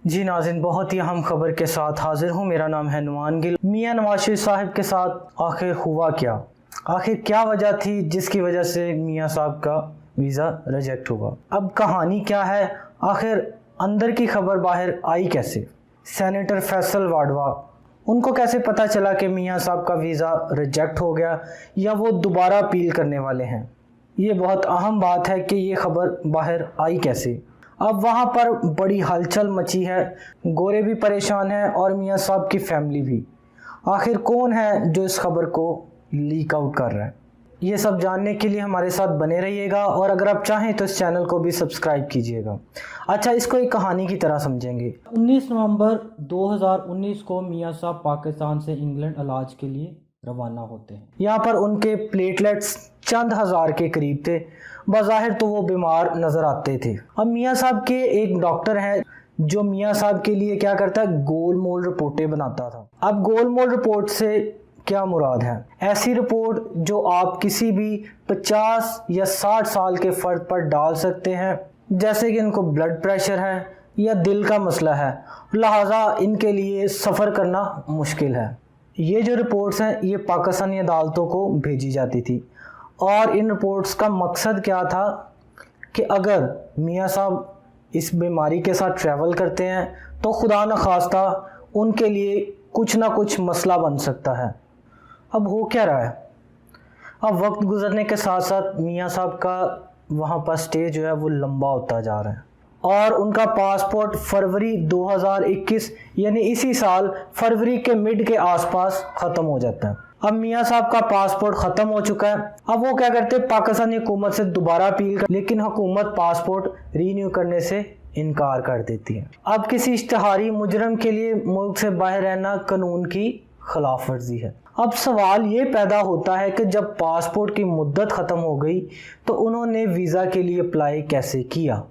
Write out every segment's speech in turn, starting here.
जी नाज़रीन, बहुत ही अहम खबर के साथ हाजिर हूँ। मेरा नाम है नुमान गिल। मियां नवाज शरीफ साहब के साथ आखिर हुआ क्या? आखिर क्या वजह थी जिसकी वजह से मियां साहब का वीज़ा रिजेक्ट हुआ? अब कहानी क्या है? आखिर अंदर की खबर बाहर आई कैसे? सेनेटर फैसल वाडवा, उनको कैसे पता चला कि मियां साहब का वीज़ा रिजेक्ट हो गया या वो दोबारा अपील करने वाले हैं? ये बहुत अहम बात है कि ये खबर बाहर आई कैसे। अब वहाँ पर बड़ी हलचल मची है, गोरे भी परेशान हैं और मियां साहब की फैमिली भी। आखिर कौन है जो इस खबर को लीक आउट कर रहा है? ये सब जानने के लिए हमारे साथ बने रहिएगा और अगर आप चाहें तो इस चैनल को भी सब्सक्राइब कीजिएगा। अच्छा, इसको एक कहानी की तरह समझेंगे। 19 नवंबर 2019 को मियां साहब पाकिस्तान से इंग्लैंड इलाज के लिए रवाना होते हैं। यहाँ पर उनके प्लेटलेट्स चंद हज़ार के करीब थे। बज़ाहिर तो वो बीमार नज़र आते थे। अब मियां साहब के एक डॉक्टर हैं जो मियां साहब के लिए क्या करता है, गोल मोल रिपोर्टें बनाता था। अब गोल मोल रिपोर्ट से क्या मुराद है? ऐसी रिपोर्ट जो आप किसी भी 50 या 60 साल के फ़र्द पर डाल सकते हैं, जैसे कि इनको ब्लड प्रेशर है या दिल का मसला है, लिहाजा इनके लिए सफ़र करना मुश्किल है। ये जो रिपोर्ट्स हैं ये पाकिस्तानी अदालतों को भेजी जाती थी और इन रिपोर्ट्स का मकसद क्या था कि अगर मियां साहब इस बीमारी के साथ ट्रैवल करते हैं तो खुदा न खास्ता उनके लिए कुछ ना कुछ मसला बन सकता है। अब हो क्या रहा है? अब वक्त गुजरने के साथ साथ मियां साहब का वहाँ पर स्टे जो है वो लंबा होता जा रहा है और उनका पासपोर्ट फरवरी 2021 यानी इसी साल फरवरी के मिड के आसपास ख़त्म हो जाता है। अब मियां साहब का पासपोर्ट ख़त्म हो चुका है। अब वो क्या करते हैं, पाकिस्तानी हुकूमत से दोबारा अपील कर, लेकिन हुकूमत पासपोर्ट रीन्यू करने से इनकार कर देती है। अब किसी इश्तिहारी मुजरम के लिए मुल्क से बाहर रहना कानून की खिलाफ वर्जी है। अब सवाल ये पैदा होता है कि जब पासपोर्ट की मुद्दत ख़त्म हो गई तो उन्होंने वीज़ा के लिए अप्लाई कैसे किया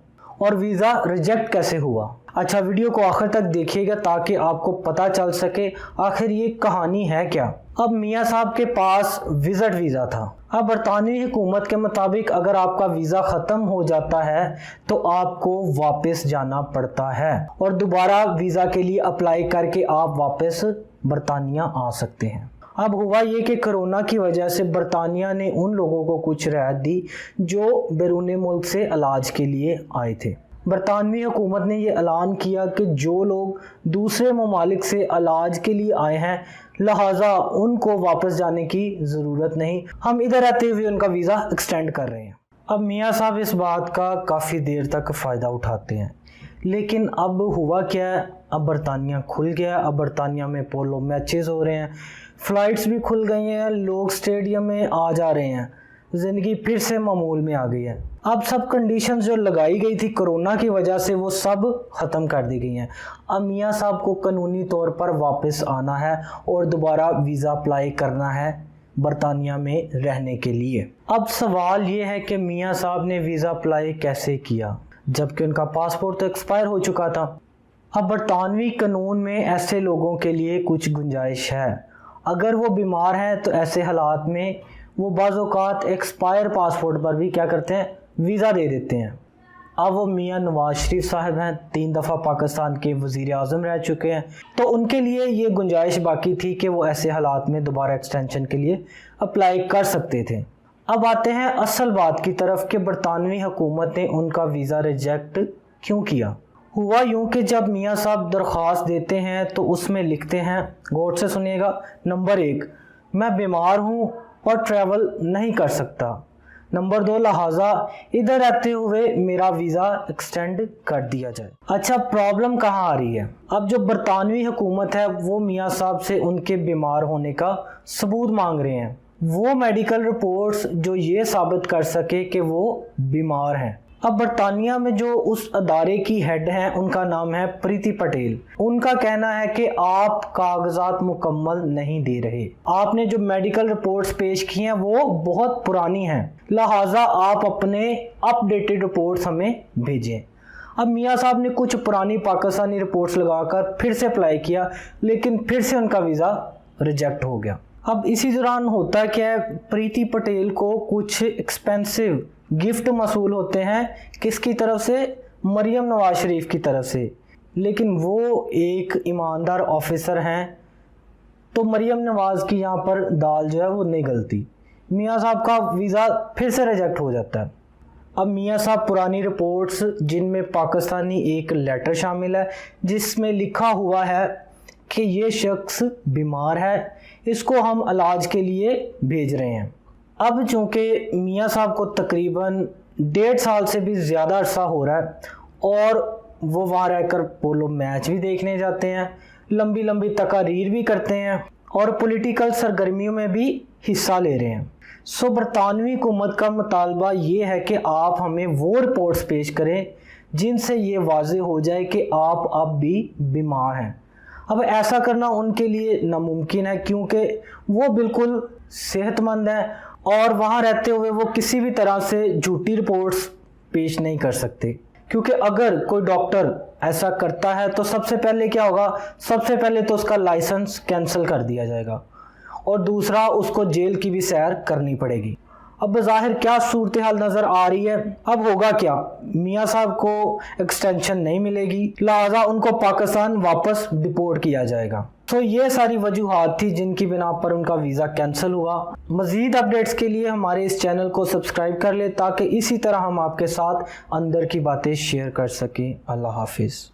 और वीज़ा रिजेक्ट कैसे हुआ? अच्छा, वीडियो को आखिर तक देखिएगा ताकि आपको पता चल सके आखिर ये कहानी है क्या। अब मियां साहब के पास विजिट वीज़ा था। अब बरतानवी हुकूमत के मुताबिक अगर आपका वीज़ा ख़त्म हो जाता है तो आपको वापस जाना पड़ता है और दोबारा वीज़ा के लिए अप्लाई करके आप वापस बरतानिया आ सकते हैं। अब हुआ ये कि कोरोना की वजह से बरतानिया ने उन लोगों को कुछ रियायत दी जो बैरून मुल्क से इलाज के लिए आए थे। बरतानवी हुकूमत ने ये ऐलान किया कि जो लोग दूसरे ममालिक से इलाज के लिए आए हैं लिहाजा उनको वापस जाने की ज़रूरत नहीं, हम इधर रहते हुए उनका वीज़ा एक्सटेंड कर रहे हैं। अब मियां साहब इस बात का काफ़ी देर तक फ़ायदा उठाते हैं, लेकिन अब हुआ क्या है, अब बरतानिया खुल गया। अब बरतानिया में पोलो मैचेस हो रहे हैं, फ़्लाइट्स भी खुल गई हैं, लोग स्टेडियम में आ जा रहे हैं, ज़िंदगी फिर से मामूल में आ गई है। अब सब कंडीशंस जो लगाई गई थी कोरोना की वजह से वो सब ख़त्म कर दी गई हैं। अब मियां साहब को कानूनी तौर पर वापस आना है और दोबारा वीज़ा अप्लाई करना है बरतानिया में रहने के लिए। अब सवाल ये है कि मियां साहब ने वीज़ा अप्लाई कैसे किया जबकि उनका पासपोर्ट तो एक्सपायर हो चुका था। अब बरतानवी कानून में ऐसे लोगों के लिए कुछ गुंजाइश है। अगर वो बीमार हैं तो ऐसे हालात में वो बाज़ औक़ात एक्सपायर पासपोर्ट पर भी क्या करते हैं, वीज़ा दे देते हैं। अब वो मियां नवाज शरीफ साहब हैं, 3 दफ़ा पाकिस्तान के वज़ीर आज़म रह चुके हैं, तो उनके लिए ये गुंजाइश बाकी थी कि वो ऐसे हालात में दोबारा एक्सटेंशन के लिए अप्लाई कर सकते थे। अब आते हैं असल बात की तरफ कि बरतानवी हुकूमत ने उनका वीज़ा रिजेक्ट क्यों किया। हुआ यूँ कि जब मियां साहब दरख्वास्त देते हैं तो उसमें लिखते हैं, गौर से सुनिएगा, नंबर 1, मैं बीमार हूँ और ट्रैवल नहीं कर सकता। नंबर 2, लिहाजा इधर रहते हुए मेरा वीज़ा एक्सटेंड कर दिया जाए। अच्छा, प्रॉब्लम कहाँ आ रही है? अब जो बरतानवी हुकूमत है वो मियां साहब से उनके बीमार होने का सबूत मांग रहे हैं, वो मेडिकल रिपोर्ट्स जो ये साबित कर सके कि वो बीमार हैं। अब बरतानिया में जो उस अदारे की हेड हैं उनका नाम है प्रीति पटेल। उनका कहना है कि आप कागजात मुकम्मल नहीं दे रहे, आपने जो मेडिकल रिपोर्ट्स पेश की हैं वो बहुत पुरानी हैं, लिहाजा आप अपने अपडेटेड रिपोर्ट्स हमें भेजें। अब मियां साहब ने कुछ पुरानी पाकिस्तानी रिपोर्ट्स लगाकर फिर से अप्लाई किया, लेकिन फिर से उनका वीज़ा रिजेक्ट हो गया। अब इसी दौरान होता क्या है, प्रीति पटेल को कुछ एक्सपेंसिव गिफ्ट मसूल होते हैं, किसकी तरफ से? मरियम नवाज शरीफ की तरफ से। लेकिन वो एक ईमानदार ऑफिसर हैं, तो मरियम नवाज़ की यहाँ पर दाल जो है वो नहीं गलती। मियाँ साहब का वीज़ा फिर से रिजेक्ट हो जाता है। अब मियाँ साहब पुरानी रिपोर्ट्स, जिनमें पाकिस्तानी एक लेटर शामिल है जिसमें लिखा हुआ है कि ये शख्स बीमार है, इसको हम इलाज के लिए भेज रहे हैं। अब चूँकि मियाँ साहब को तकरीबन 1.5 साल से भी ज़्यादा अरसा हो रहा है और वो वहाँ रहकर पोलो मैच भी देखने जाते हैं, लंबी लंबी तकारीर भी करते हैं और पॉलिटिकल सरगर्मियों में भी हिस्सा ले रहे हैं। सो बरतानवी हुकूमत का मुतालबा ये है कि आप हमें वो रिपोर्ट्स पेश करें जिनसे ये वाज़ेह हो जाए कि आप अब भी बीमार हैं। अब ऐसा करना उनके लिए नामुमकिन है क्योंकि वो बिल्कुल सेहतमंद हैं और वहाँ रहते हुए वो किसी भी तरह से झूठी रिपोर्ट्स पेश नहीं कर सकते, क्योंकि अगर कोई डॉक्टर ऐसा करता है तो सबसे पहले क्या होगा, सबसे पहले तो उसका लाइसेंस कैंसिल कर दिया जाएगा और दूसरा उसको जेल की भी सैर करनी पड़ेगी। अब बज़ाहिर क्या सूरत हाल नज़र आ रही है। अब होगा क्या, मियाँ साहब को एक्सटेंशन नहीं मिलेगी, लिहाजा उनको पाकिस्तान वापस डिपोर्ट किया जाएगा। तो ये सारी वजूहात थी जिनकी बिना पर उनका वीज़ा कैंसिल हुआ। मज़ीद अपडेट्स के लिए हमारे इस चैनल को सब्सक्राइब कर ले ताकि इसी तरह हम आपके साथ अंदर की बातें शेयर कर सकें। अल्लाह हाफिज़।